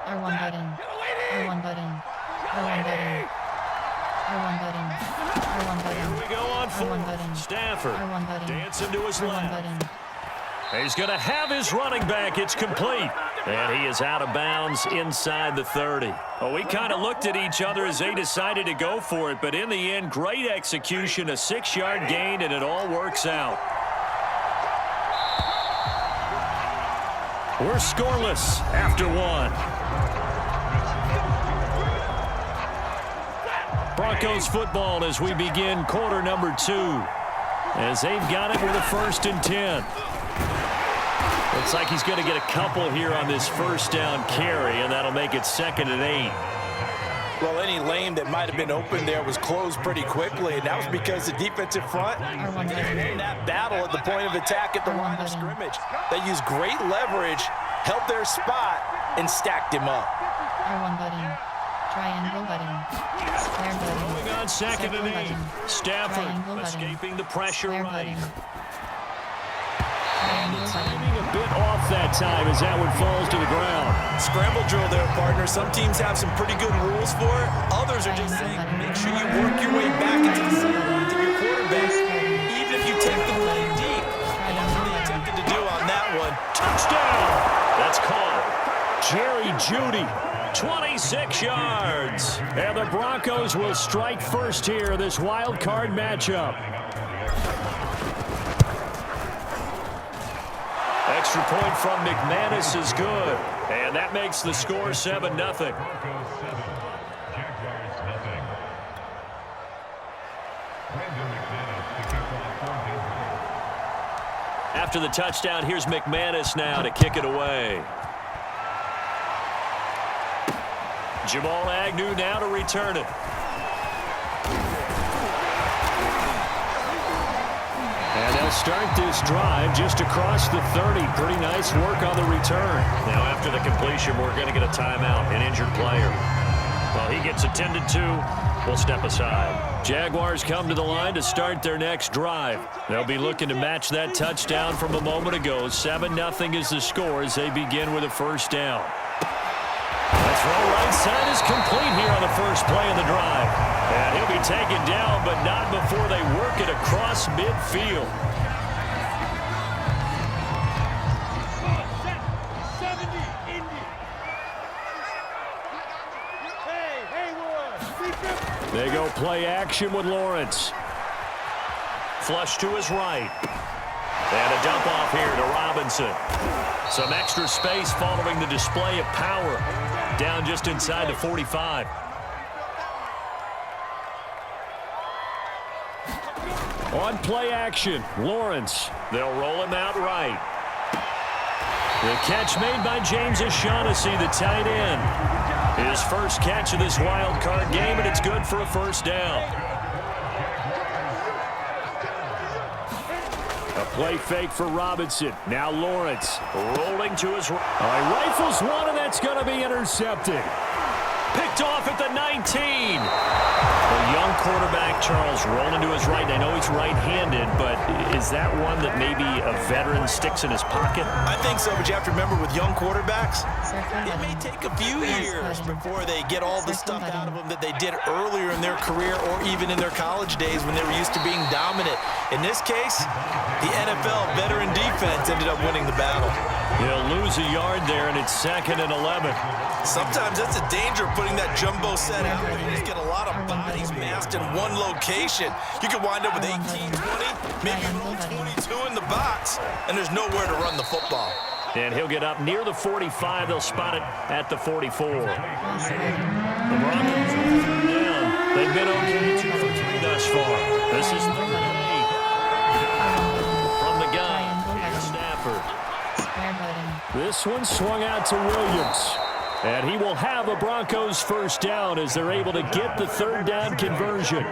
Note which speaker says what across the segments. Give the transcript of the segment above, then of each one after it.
Speaker 1: R1 button. R1 button. R1 button. R1 button. R1 button.
Speaker 2: Here we go on fourth. Stafford dancing to his left. He's going to have his running back. It's complete. And he is out of bounds inside the 30. Well, we kind of looked at each other as they decided to go for it. But in the end, great execution, a 6-yard gain, and it all works out. We're scoreless after one. Broncos football as we begin quarter number 2. As they've got it with a 1st and 10. Looks like he's going to get a couple here on this first down carry, and that'll make it 2nd and 8.
Speaker 3: Well, any lane that might have been open there was closed pretty quickly, and that was because the defensive front in that battle at the point of attack at the line of scrimmage. They used great leverage, held their spot, and stacked him up.
Speaker 1: R1 button. Triangle button. Square button.
Speaker 2: Moving on 2nd and 8. Stafford escaping the pressure right. Timing a bit off that time as that one falls to the ground.
Speaker 3: Scramble drill there, partner. Some teams have some pretty good rules for it. Others are just saying, make sure you work your way back into the sideline to your quarterback, even if you take the play deep. And that's what he attempted to do on that one.
Speaker 2: Touchdown! That's caught. Jerry Jeudy, 26 yards. And the Broncos will strike first here, this wild card matchup. Extra point from McManus is good. And that makes the score 7-0. After the touchdown, here's McManus now to kick it away. Jamal Agnew now to return it. And they'll start this drive just across the 30. Pretty nice work on the return. Now after the completion, we're going to get a timeout, an injured player. Well, he gets attended to. We'll step aside. Jaguars come to the line to start their next drive. They'll be looking to match that touchdown from a moment ago. 7-0 is the score as they begin with a first down. That throw right side is complete here on the first play of the drive. And he'll be taken down, but not before they work it across midfield. They go play action with Lawrence. Flush to his right. And a dump off here to Robinson. Some extra space following the display of power. Down just inside the 45. On play action, Lawrence. They'll roll him out right. The catch made by James O'Shaughnessy, the tight end. His first catch of this wild card game, and it's good for a first down. A play fake for Robinson. Now Lawrence rolling to his right. Rifles one, and that's going to be intercepted. Picked off at the 19. The young quarterback, Charles, rolling to his right. I know he's right-handed, but is that one that maybe a veteran sticks in his pocket?
Speaker 3: I think so, but you have to remember with young quarterbacks, it may take a few years before they get all the stuff out of them that they did earlier in their career or even in their college days when they were used to being dominant. In this case, the NFL veteran defense ended up winning the battle.
Speaker 2: He'll lose a yard there, and it's 2nd and 11.
Speaker 3: Sometimes that's a danger putting that jumbo set out there. You just get a lot of bodies massed in one location. You could wind up with 18, 20, maybe even 22 in the box, and there's nowhere to run the football.
Speaker 2: And he'll get up near the 45. They'll spot it at the 44. The Broncos are down. They've been okay 2 for 3 thus far. This is 3rd and 8. From the gun, here's Stafford. This one swung out to Williams. And he will have a Broncos first down as they're able to get the 3rd down conversion.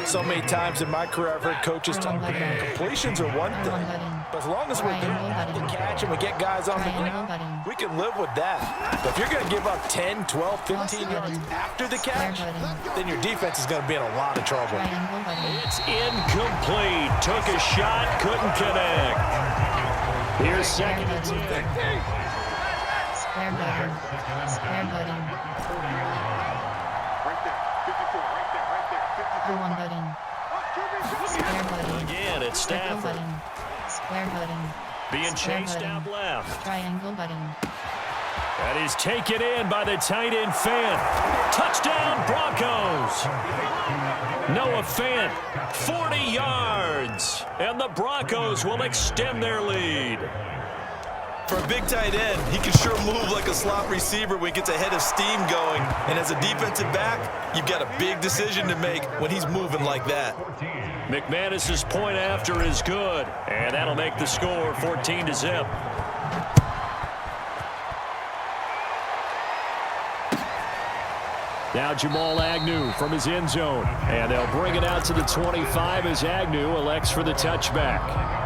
Speaker 3: So many times in my career, I've heard coaches talk about completions are one thing. But as long as we're there to catch and we get guys on the ground, we can live with that. But if you're going to give up 10, 12, 15 yards after the catch, then your defense is going to be in a lot of trouble.
Speaker 2: It's incomplete. Took a shot, couldn't connect. Here's 2nd and 10.
Speaker 1: Square button. Square button. R1 button. Square button.
Speaker 2: Again, it's
Speaker 1: Circle
Speaker 2: Stafford.
Speaker 1: button. Square button.
Speaker 2: Being
Speaker 1: Square
Speaker 2: chased
Speaker 1: button.
Speaker 2: out left.
Speaker 1: Triangle button.
Speaker 2: That is taken in by the tight end Fant. Touchdown Broncos. Noah Fant, 40 yards. And the Broncos will extend their lead.
Speaker 3: For a big tight end, he can sure move like a slot receiver when he gets a head of steam going. And as a defensive back, you've got a big decision to make when he's moving like that.
Speaker 2: McManus's point after is good. And that'll make the score 14-0. Now Jamal Agnew from his end zone. And they'll bring it out to the 25 as Agnew elects for the touchback.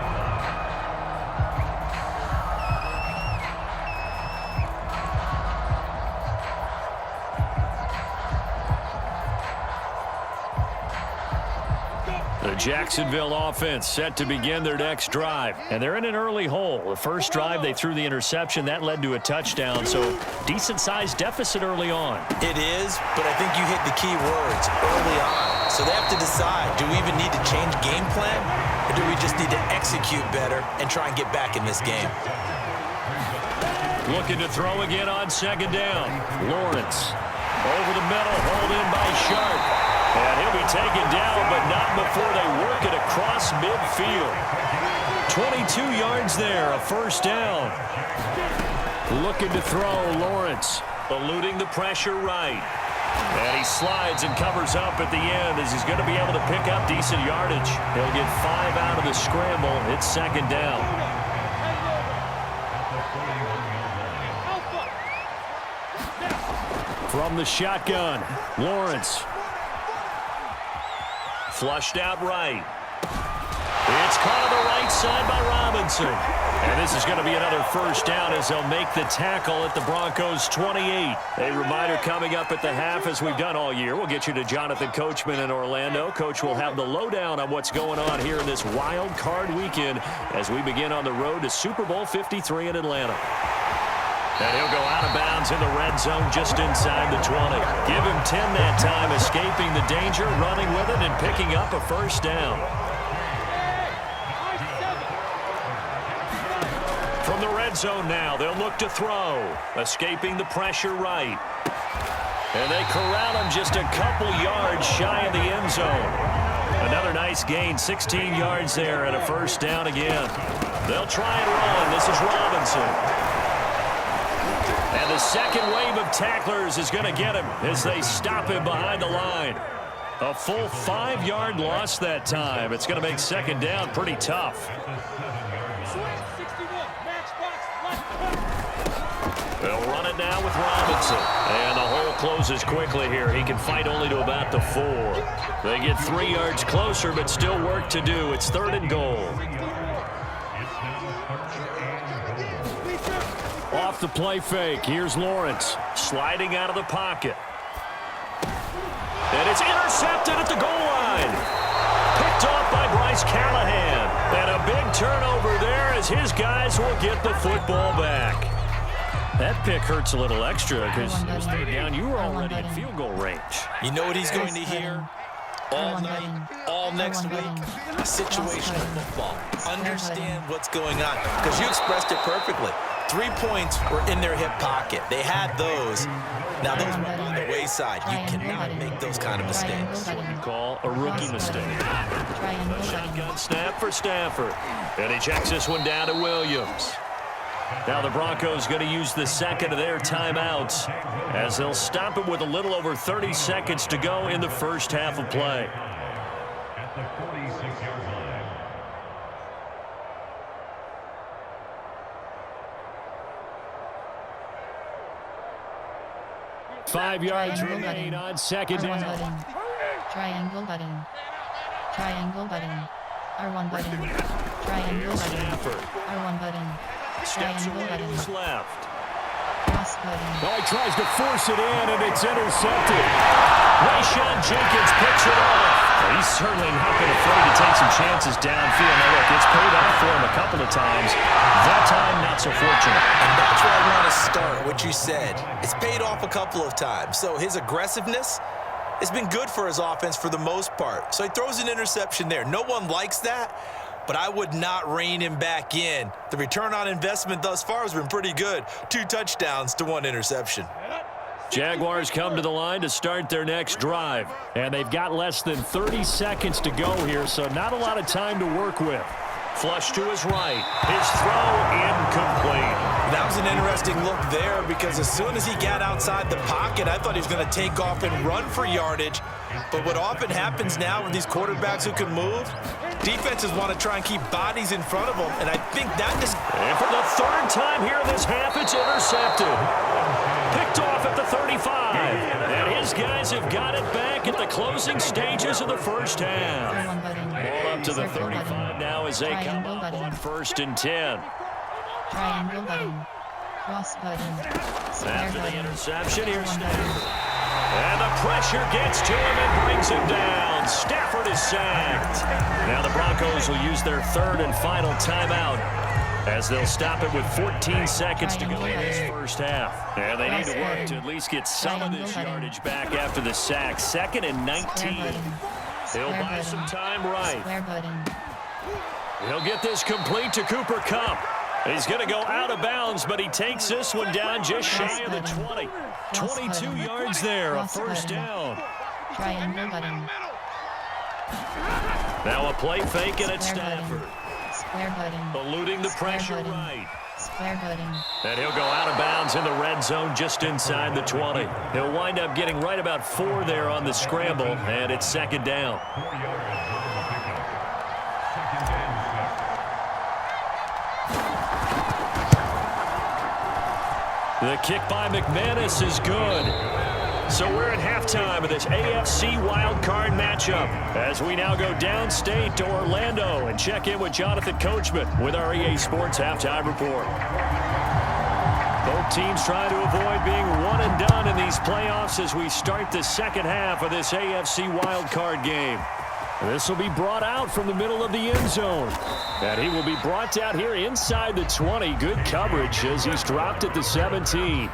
Speaker 2: The Jacksonville offense set to begin their next drive. And they're in an early hole. The first drive, they threw the interception. That led to a touchdown. So decent-sized deficit early on.
Speaker 3: It is, but I think you hit the key words early on. So they have to decide, do we even need to change game plan? Or do we just need to execute better and try and get back in this game?
Speaker 2: Looking to throw again on second down. Lawrence over the middle, hauled in by Sharp. And he'll be taken down, but not before they work it across midfield. 22 yards there, a first down. Looking to throw, Lawrence, eluding the pressure right. And he slides and covers up at the end as he's going to be able to pick up decent yardage. He'll get 5 out of the scramble. It's second down. From the shotgun, Lawrence. Flushed out right. It's caught on the right side by Robinson. And this is going to be another first down as they'll make the tackle at the Broncos 28. A reminder coming up at the half, as we've done all year. We'll get you to Jonathan Coachman in Orlando. Coach will have the lowdown on what's going on here in this wild card weekend as we begin on the road to Super Bowl 53 in Atlanta. And he'll go out of bounds in the red zone just inside the 20. Give him 10 that time, escaping the danger, running with it, and picking up a first down. From the red zone now, they'll look to throw, escaping the pressure right. And they corral him just a couple yards shy of the end zone. Another nice gain, 16 yards there, and a first down again. They'll try and run. This is Robinson. And the second wave of tacklers is going to get him as they stop him behind the line. A full 5-yard loss that time. It's going to make second down pretty tough. They'll run it now with Robinson. And the hole closes quickly here. He can fight only to about the 4. They get 3 yards closer, but still work to do. It's 3rd and goal. Off the play fake. Here's Lawrence sliding out of the pocket. And it's intercepted at the goal line. Picked off by Bryce Callahan. And a big turnover there as his guys will get the football back. That pick hurts a little extra because it was 3rd down. You were already in field goal range.
Speaker 3: You know what he's going to hear? All night, all next week, situational football. Understand what's going on, because you expressed it perfectly. 3 points were in their hip pocket. They had those. Now those went on the wayside. You cannot make those kind of mistakes.
Speaker 2: Call a rookie mistake. Shotgun snap for Stafford. And he checks this one down to Williams. Now the Broncos going to use the second of their timeouts as they'll stop it with a little over 30 seconds to go in the first half of play.
Speaker 4: At the 46-yard line.
Speaker 2: 5 yards remain on second down.
Speaker 1: Triangle button. Triangle button. R1 button. Triangle button. R1 button.
Speaker 2: Steps
Speaker 1: Triangle
Speaker 2: away to
Speaker 1: button.
Speaker 2: his left.
Speaker 1: Cross button.
Speaker 2: Oh, he tries to force it in, and it's intercepted. Rayshawn Jenkins picks it off. He's certainly not been afraid to take some chances downfield. Now, look, it's paid off for him a couple of times. That time, not so fortunate.
Speaker 3: And that's where I want to start what you said. It's paid off a couple of times. So his aggressiveness has been good for his offense for the most part. So he throws an interception there. No one likes that, but I would not rein him back in. The return on investment thus far has been pretty good. 2 touchdowns to 1 interception.
Speaker 2: Jaguars come to the line to start their next drive. And they've got less than 30 seconds to go here, so not a lot of time to work with. Flush to his right. His throw incomplete.
Speaker 3: That was an interesting look there because as soon as he got outside the pocket, I thought he was going to take off and run for yardage. But what often happens now with these quarterbacks who can move, defenses want to try and keep bodies in front of them, and I think that just...
Speaker 2: And for the 3rd time here in this half, it's intercepted. Picked off at the 35. And his guys have got it back at the closing stages of the first half. Ball up to the 35 now as they come up on 1st and 10.
Speaker 1: Triangle button. Cross button.
Speaker 2: After the interception, here's Stafford. And the pressure gets to him and brings him down. Stafford is sacked. Now the Broncos will use their 3rd and final timeout as they'll stop it with 14 seconds to go in this first half. And they need to work to at least get some of this yardage back after the sack. 2nd and 19. He'll buy some time right. He'll get this complete to Cooper Kupp. He's going to go out of bounds, but he takes this one down just shy of the 20. 22 yards there, a first down.
Speaker 1: Triangle button.
Speaker 2: Now a play fake and it's Stafford.
Speaker 1: Square button.
Speaker 2: Eluding the pressure right.
Speaker 1: Square button.
Speaker 2: And he'll go out of bounds in the red zone just inside the 20. He'll wind up getting right about 4 there on the scramble, and it's 2nd down. The kick by McManus is good. So we're at halftime of this AFC wildcard matchup as we now go downstate to Orlando and check in with Jonathan Coachman with our EA Sports Halftime Report. Both teams trying to avoid being one and done in these playoffs as we start the 2nd half of this AFC wildcard game. This will be brought out from the middle of the end zone. And he will be brought down here inside the 20. Good coverage as he's dropped at the 17.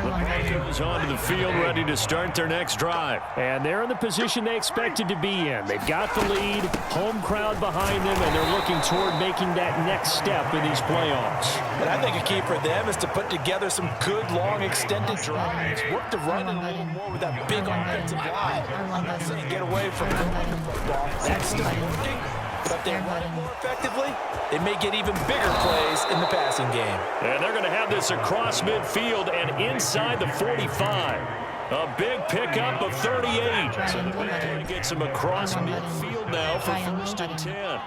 Speaker 2: The Broncos onto the field ready to start their next drive. And they're in the position they expected to be in. They've got the lead, home crowd behind them, and they're looking toward making that next step in these playoffs.
Speaker 3: And I think a key for them is to put together some good, long, extended drives. Work the run a little more with that big offensive line. I'm not saying get away from the football. That's still working. But if they run it more effectively, it may get even bigger plays in the passing game.
Speaker 2: And they're going to have this across midfield and inside the 45. A big pickup of 38. So they're going to get some across midfield now for 1st and 10.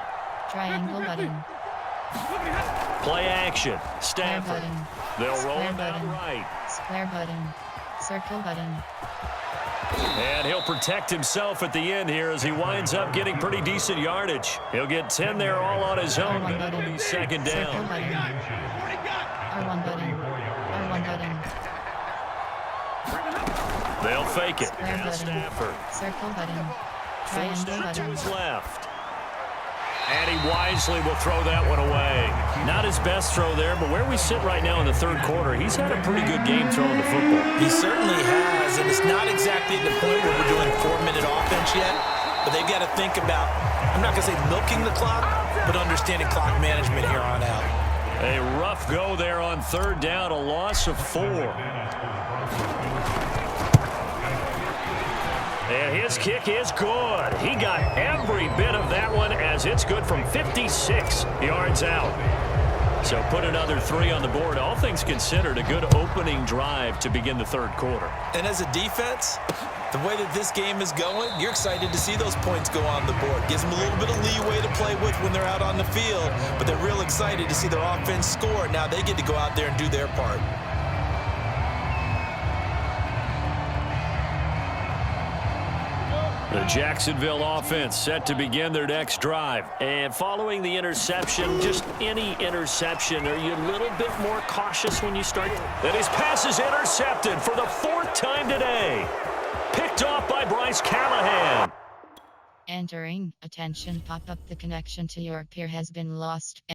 Speaker 1: Triangle button.
Speaker 2: Play action. Stafford. They'll roll him out right.
Speaker 1: Square button. Circle button.
Speaker 2: And he'll protect himself at the end here as he winds up getting pretty decent yardage. He'll get 10 there all on his own, but it'll be 2nd down.
Speaker 1: R1 button. R1 button.
Speaker 2: They'll fake it.
Speaker 1: Square
Speaker 2: Now
Speaker 1: button.
Speaker 2: Stafford.
Speaker 1: Circle button.
Speaker 2: Forced
Speaker 1: Triangle
Speaker 2: out to
Speaker 1: button.
Speaker 2: his left. And he wisely will throw that one away. Not his best throw there, but where we sit right now in the 3rd quarter, he's had a pretty good game throwing the football.
Speaker 3: He certainly has, and it's not exactly at the point where we're doing 4-minute offense yet, but they've got to think about, I'm not going to say milking the clock, but understanding clock management here on out.
Speaker 2: A rough go there on 3rd down, a loss of 4. And his kick is good. He got every bit of that one as it's good from 56 yards out. So put another 3 on the board. All things considered, a good opening drive to begin the 3rd quarter.
Speaker 3: And as a defense, the way that this game is going, you're excited to see those points go on the board. Gives them a little bit of leeway to play with when they're out on the field, but they're real excited to see their offense score. Now they get to go out there and do their part.
Speaker 2: The Jacksonville offense set to begin their next drive. And following the interception, just any interception, are you a little bit more cautious when you start? And his pass is intercepted for the 4th time today. Picked off by Bryce Callahan.
Speaker 1: Entering. Attention, pop up. The connection to your peer has been lost.